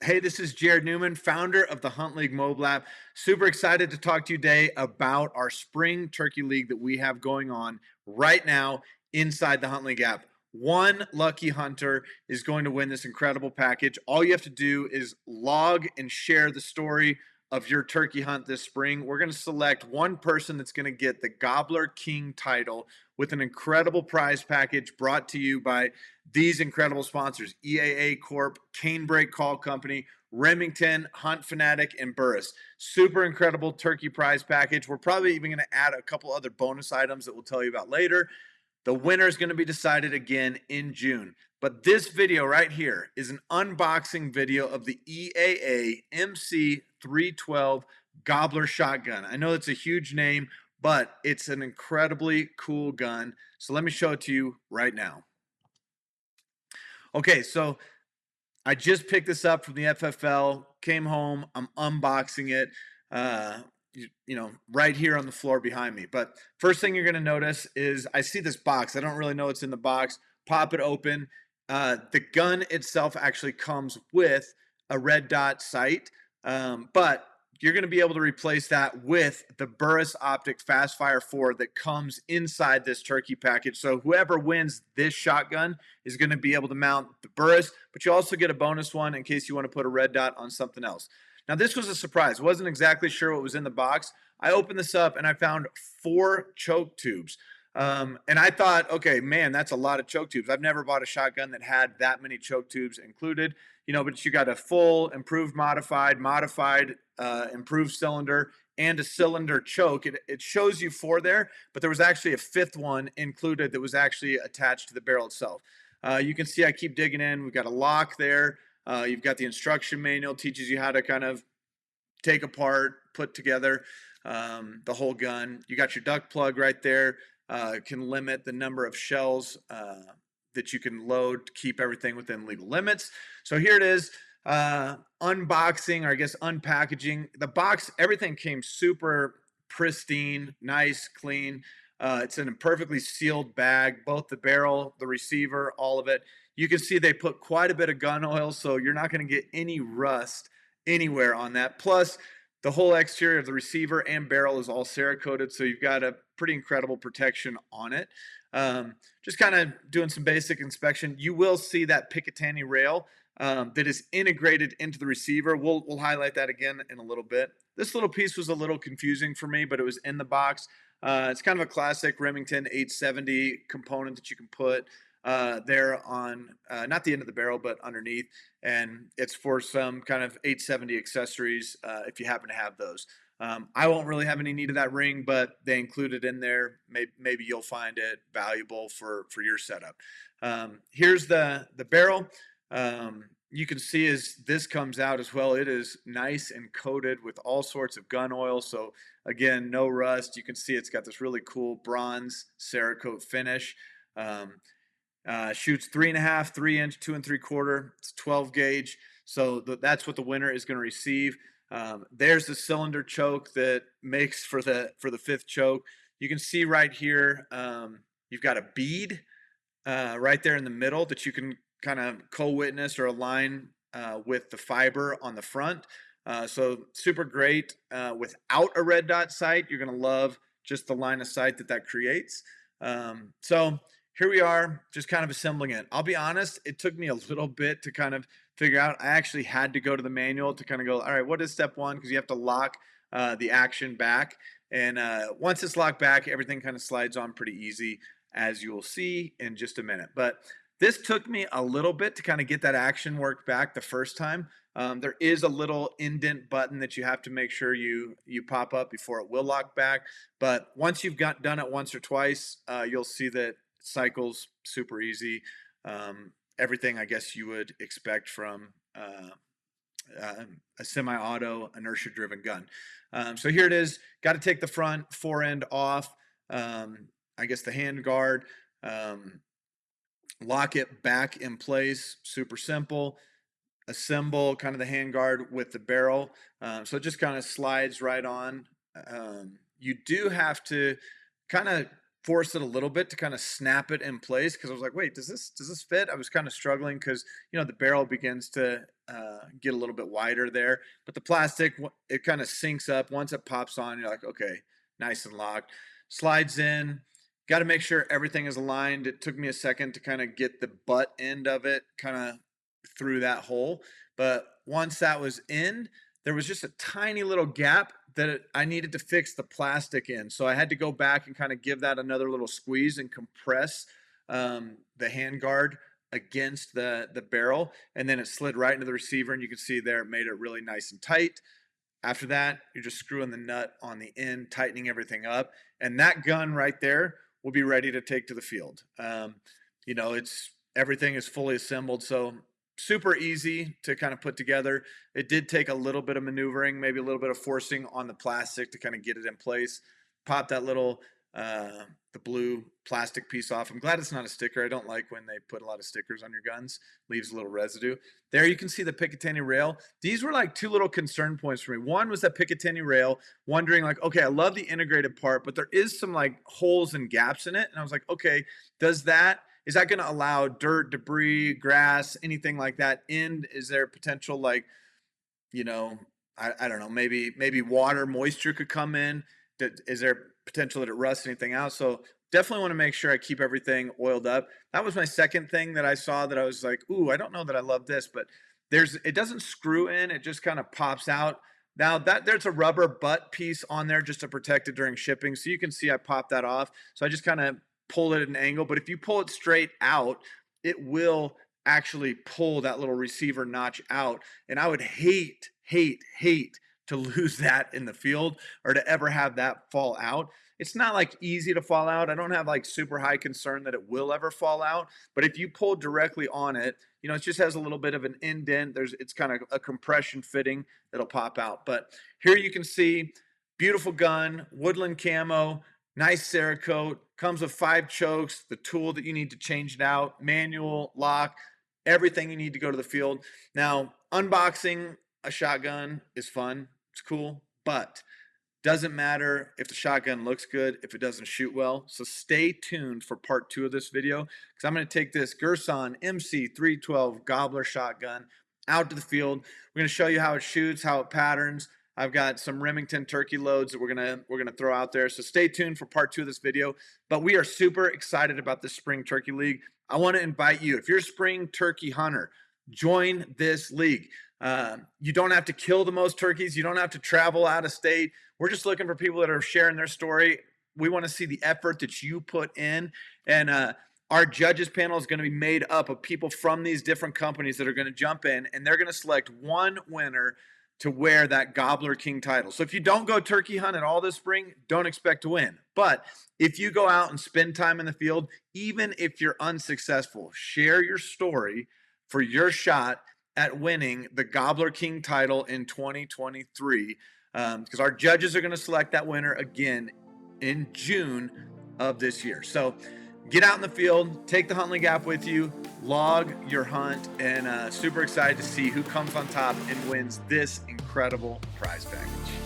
Hey, this is Jared Newman, founder of the HuntLeague mobile app. Super excited to talk to you today about our spring turkey league that we have going on right now inside the HuntLeague app. One lucky hunter is going to win this incredible package. All you have to do is log and share the story of your turkey hunt this spring. We're going to select one person that's going to get the Gobbler King title with an incredible prize package brought to you by these incredible sponsors: EAA Corp, Canebrake Call Company, Remington, Hunt Fanatic, and Burris. Super incredible turkey prize package. We're probably even going to add a couple other bonus items that we'll tell you about later. The winner is going to be decided again in June. But this video right here is an unboxing video of the EAA MC312 Gobbler shotgun. I know it's a huge name, but it's an incredibly cool gun. So let me show it to you right now. Okay, so I just picked this up from the FFL, came home, I'm unboxing it, right here on the floor behind me. But first thing you're going to notice is I see this box. I don't really know what's in the box. Pop it open. The gun itself actually comes with a red dot sight, but you're going to be able to replace that with the Burris Optic Fast Fire 4 that comes inside this turkey package. So whoever wins this shotgun is going to be able to mount the Burris, but you also get a bonus one in case you want to put a red dot on something else. Now, this was a surprise. I wasn't exactly sure what was in the box. I opened this up and I found 4 choke tubes. And I thought, okay, man, that's a lot of choke tubes. I've never bought a shotgun that had that many choke tubes included, but you got a full, improved, modified, improved cylinder, and a cylinder choke. It shows you 4 there, but there was actually a 5th one included that was actually attached to the barrel itself. You can see I keep digging in. We've got a lock there. You've got the instruction manual, teaches you how to kind of take apart, put together the whole gun. You got your duck plug right there. Can limit the number of shells that you can load to keep everything within legal limits. So here it is, unboxing, or I guess unpackaging. The box, everything came super pristine, nice, clean. It's in a perfectly sealed bag, both the barrel, the receiver, all of it. You can see they put quite a bit of gun oil, so you're not going to get any rust anywhere on that. Plus, the whole exterior of the receiver and barrel is all Cerakoted, so you've got a pretty incredible protection on it. Just kind of doing some basic inspection. You will see that Picatinny rail that is integrated into the receiver. We'll highlight that again in a little bit. This little piece was a little confusing for me, but it was in the box. It's kind of a classic Remington 870 component that you can put there on not the end of the barrel, but underneath. And it's for some kind of 870 accessories if you happen to have those. I won't really have any need of that ring, but they include it in there. Maybe you'll find it valuable for your setup. Here's the barrel. You can see as this comes out as well, it is nice and coated with all sorts of gun oil. So again, no rust. You can see it's got this really cool bronze Cerakote finish. Shoots 3.5, 3-inch, 2 3/4. It's 12 gauge. So that's what the winner is going to receive. There's the cylinder choke that makes for the 5th choke. You can see right here, you've got a bead right there in the middle that you can kind of co-witness or align with the fiber on the front. So super great. Without a red dot sight, you're going to love just the line of sight that creates. So here we are, just kind of assembling it. I'll be honest, it took me a little bit to kind of figure out. I actually had to go to the manual to kind of go, all right, what is step 1? Because you have to lock the action back. And once it's locked back, everything kind of slides on pretty easy, as you will see in just a minute. But this took me a little bit to kind of get that action worked back the first time. There is a little indent button that you have to make sure you pop up before it will lock back. But once you've done it once or twice, you'll see that cycles super easy. Everything I guess you would expect from a semi-auto inertia driven gun. So here it is. Got to take the front forend off. I guess the hand guard, lock it back in place. Super simple. Assemble kind of the hand guard with the barrel. So it just kind of slides right on. You do have to kind of force it a little bit to kind of snap it in place, because I was like, wait, does this fit? I was kind of struggling because, you know, the barrel begins to get a little bit wider there, but the plastic, it kind of sinks up. Once it pops on, you're like, okay, nice and locked. Slides in. Got to make sure everything is aligned. It took me a second to kind of get the butt end of it kind of through that hole, but once that was in, there was just a tiny little gap that I needed to fix the plastic in. So I had to go back and kind of give that another little squeeze and compress the handguard against the barrel, and then it slid right into the receiver, and you can see there it made it really nice and tight. After that, you're just screwing the nut on the end, tightening everything up, and that gun right there will be ready to take to the field. You know, everything is fully assembled, so super easy to kind of put together. It did take a little bit of maneuvering, maybe a little bit of forcing on the plastic to kind of get it in place. Pop that little the blue plastic piece off. I'm glad it's not a sticker. I don't like when they put a lot of stickers on your guns. Leaves a little residue. There you can see the Picatinny rail. These were like two little concern points for me. One was that Picatinny rail, wondering like, okay, I love the integrated part, but there is some like holes and gaps in it. And I was like, okay, is that going to allow dirt, debris, grass, anything like that in? Is there potential, like, you know, I don't know, maybe water, moisture could come in? Is there potential that it rusts anything out? So definitely want to make sure I keep everything oiled up. That was my second thing that I saw that I was like, ooh, I don't know that I love this, but it doesn't screw in, it just kind of pops out. Now there's a rubber butt piece on there just to protect it during shipping. So you can see I popped that off. So I just kind of pull it at an angle, but if you pull it straight out, it will actually pull that little receiver notch out. And I would hate to lose that in the field, or to ever have that fall out. It's not like easy to fall out. I don't have like super high concern that it will ever fall out, but if you pull directly on it, you know, it just has a little bit of an indent. It's kind of a compression fitting that'll pop out. But here you can see, beautiful gun, woodland camo, nice Cerakote, comes with 5 chokes, the tool that you need to change it out, manual, lock, everything you need to go to the field. Now, unboxing a shotgun is fun. It's cool, but doesn't matter if the shotgun looks good if it doesn't shoot well. So stay tuned for part 2 of this video, because I'm going to take this Girsan MC312 Gobbler shotgun out to the field. We're going to show you how it shoots, how it patterns. I've got some Remington turkey loads that we're gonna throw out there. So stay tuned for part 2 of this video. But we are super excited about this Spring Turkey League. I want to invite you, if you're a spring turkey hunter, join this league. You don't have to kill the most turkeys. You don't have to travel out of state. We're just looking for people that are sharing their story. We want to see the effort that you put in. And our judges panel is going to be made up of people from these different companies that are going to jump in, and they're going to select one winner to wear that Gobbler King title. So if you don't go turkey hunt at all this spring, don't expect to win. But if you go out and spend time in the field, even if you're unsuccessful, share your story for your shot at winning the Gobbler King title in 2023, because our judges are going to select that winner again in June of this year. So get out in the field, take the HuntLeague app with you, log your hunt, and super excited to see who comes on top and wins this incredible prize package.